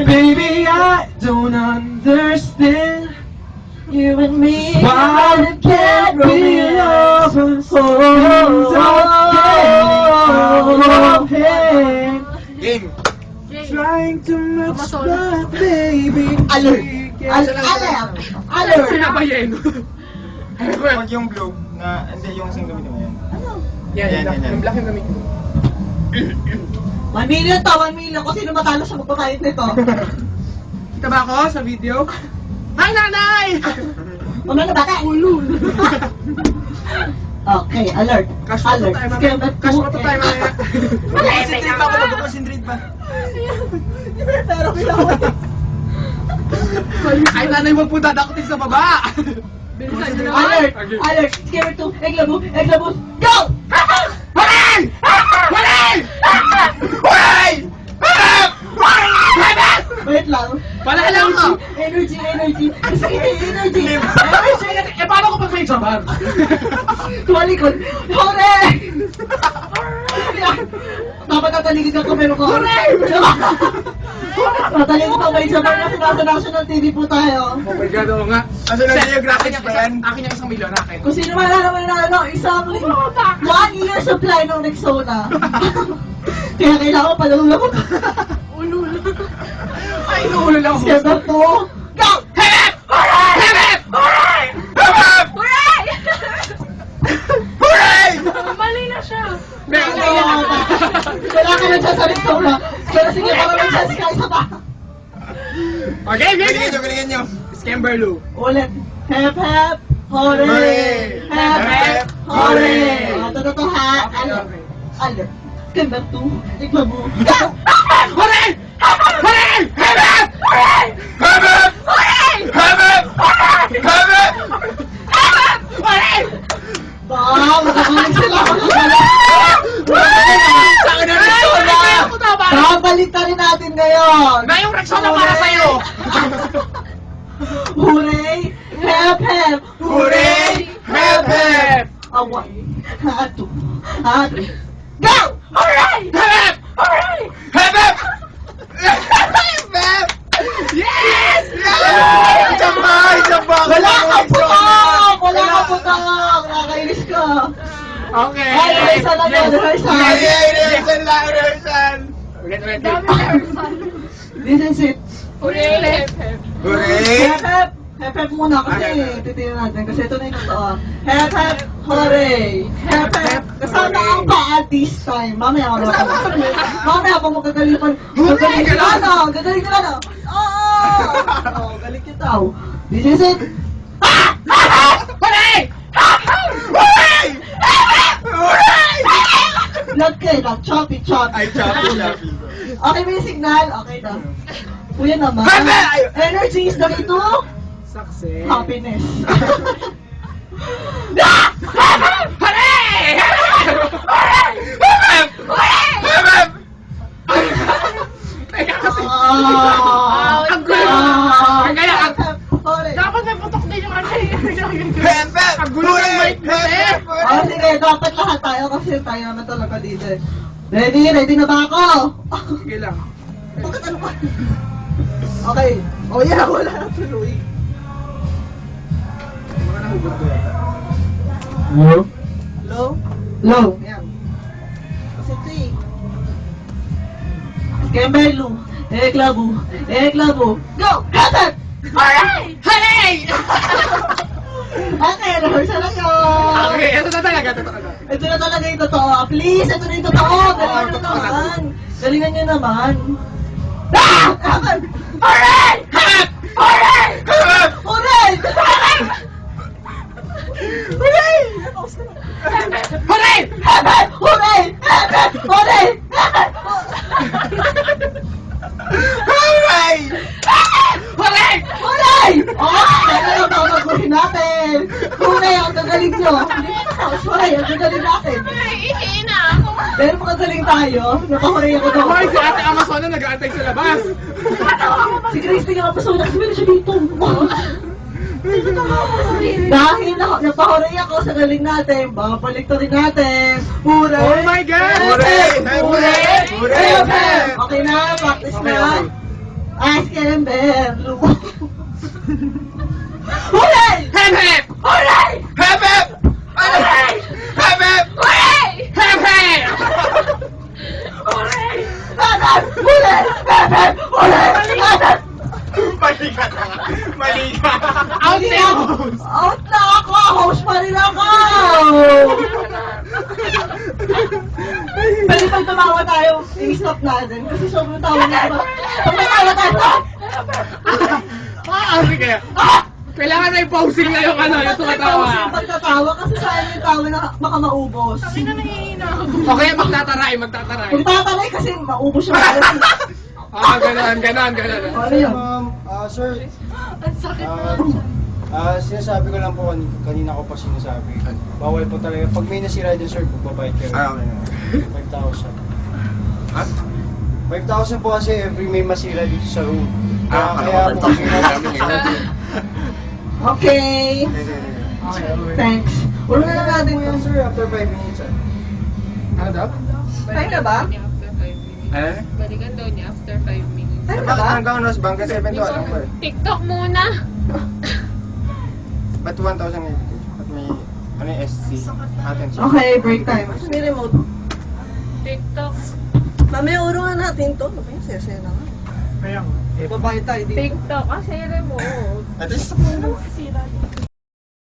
Baby, I don't understand you and me. Why it can't be lovers? Game. Trying to match that, baby. Alert! Alert! Alert! Sinabayin. Huwag yung blue na, hindi yung sing gamitin mo yan. Yan. Yan. Yung black yung gamit mo. 1 million to, 1 million. Kung sino matalo siya magpapayad nito. Kita ba ako sa video? Hi, nanay! Mamaya na bata. Ulul. Okay, alert. Cash Alert. Cash mo to tayo mamaya. Concentrate pa ako, mag-concentrate pa. Pero kailangan. Ay, nanay, huwag po dadakutin sa baba! Bilisan nyo naman! Alert! Alert! Scare 2! Eglabus! Eglabus! Go! Huray! Huray! Huray! Wait lang. Palahalang ka! Energy! Energy! Sige, energy! Energy! Eh, paano ko pag may jabar? Tumalikod! Hore! Dapat nataligid ka kung meron ka. Hore! Nataligid ka may sabar na sinasa national TV po tayo. Oh my God, oo nga. Ano na yung graphics pa yan? Akin yung 1 milyon, akin. Kung sino man naman na isang 1 year supply ng Rexona. Kaya kailangan palulong ako. Ulul. Ay, inuulo lang ako. Scare to. Go! Hep! Hep! Huray! Hep! Hooray! Huray! Mali na siya. Kailangan ka nagsasalit ko na. Pero sige, para magsasikay sa pa. Okay, Galingan nyo, galingan nyo. Scamberloo. Ulit. Hep, hep. Hore! Hooray! Hep, hep. Hore! Ito ha. Alert. Okay. Alert. Scamber 2. Iklabu. Go! Huray! Huray! Hep! Huray! Habib! Huray! Habib! Habib! Huray! Makakalik sila. Saan na Rexona? Babalik na rin natin ngayon. Na yung Rexona para sa'yo. Hooray! Hep, hep. Hooray! Hep, hep. Awan. Hato. Hato. Go! Huray! Hep! Huray! Habib! Habib! Yes! Jambay! Jambay! Wala ka putok! Wala ka putok! Nakakainis ka. Okay. Ay, rehearsal na yun, rehearsal. Rehearsal lang, rehearsal. Ulit. This is it. Ulit. Hooray! Hep, hep. Hep, hep muna kasi titignan natin. Kasi ito na yung totoo. Hep, hep. Hooray! Hep, hep. Kasama ang paa this time. Mamaya ako naman. Mamaya ako magagaling pa. Gagaling ka na, no? Gagaling ka na, no? Oo! Galing kita. This is it. Huray! Hooray! Hooray! Nagkailan. Choppy, choppy. Ay, choppy, choppy. Okay ba yung signal? Okay na. Kuya naman. Hebe! Energy is the key to Success. happiness. Huray! Habib! Teka kasi. Ang gulo. Kaya, Dapat may putok din yung ano. Habib! Ang gulo ng mic mo, eh. sige, dapat lahat tayo kasi tayo naman talaga dito. Ready? Ready na ba ako? Sige lang. Bakit ano ba? Okay. Oh yeah, wala na tuloy. Mga nahugot ko yata. Low? Low. Ayan. Kasi ito eh. Kembelu. Eklabu. Eklabu. Go! Hasan! Alright! Huray! Okay, rehearsal lang yun. Okay, ito na talaga. Ito talaga. Ito na talaga yung totoo. Please, ito na yung totoo. Galingan nyo naman. Galingan nyo naman. Ah! Hasan! Alright! Alright! Habib! Huray! Huray! Huray! Hasan! Huray! Hasan! Huray! Hooray! Huray! Huray! Oh, kaya lang babaguhin natin. Huray, ang gagaling nyo. Hindi ko tapos. Huray, ang gagaling natin. Ihiin na ako. Pero magagaling tayo. Napahuray ako daw. Hoy, si Ate Amazona nag-aantay sa labas. Si Christy nga pa sa kasi meron siya dito. Dahil napahuray ako sa galing natin, babalik to rin natin. Huray! Oh my God! Huray! Huray! Huray! Okay na, practice na. Ice Camber! Huli! Hep hep! Huli! Hep hep! Ano? Hep hep! Hep hep! Asan? Huli! Bebe! Huli! Asan? Mali ka na. Mali ka. Out Hindi na ako. Out na ako! Host pa rin ako! Pwede pag tumawa tayo, i-stop natin. Kasi sobrang tawa na ba? Pag natawa tayo, Sige. Kailangan na i-posing na yung ano, yung tumatawa. pagtatawa kasi sayang yung tawa na baka maubos. Sabi na nangihina ako. Okay, magtataray. Kung tatanay kasi maubos yung Ganon. Ano yun? Sir, Ang sakit sinasabi ko lang po kanina ko pa sinasabi. Bawal po talaga. Pag may nasira dyan, sir, magbabayad kayo. Okay. 5,000. At? 5,000 po kasi every may masira dito sa room. Kaya po Okay. Thanks. Ulo na lang natin yan, sir, after 5 minutes. Ano daw? Tayo na ba? After 5 minutes. Eh? Balikan daw niya after 5 minutes. Tayo na ba? Hanggang Nos Bangka 7 to ano ba? TikTok muna. Ba't 1,000 At may ano yung SC? Atin siya. Okay, break time. May remote. TikTok. Mamaya urungan natin to. Ano ba yung sesaya na nga? Kaya Babayad tayo dito. TikTok kasi remote. At least, Sira dito.